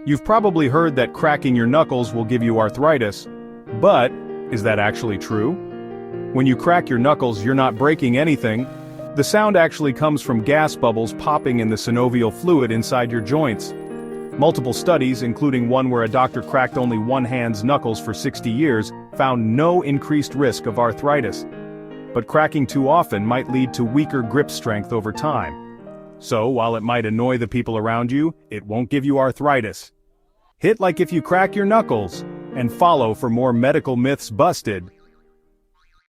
You've probably heard that cracking your knuckles will give you arthritis, but is that actually true? When you crack your knuckles, you're not breaking anything. The sound actually comes from gas bubbles popping in the synovial fluid inside your joints. Multiple studies, including one where a doctor cracked only one hand's knuckles for 60 years, found no increased risk of arthritis. But cracking too often might lead to weaker grip strength over time. So, while it might annoy the people around you, it won't give you arthritis. Hit like if you crack your knuckles, and follow for more medical myths busted.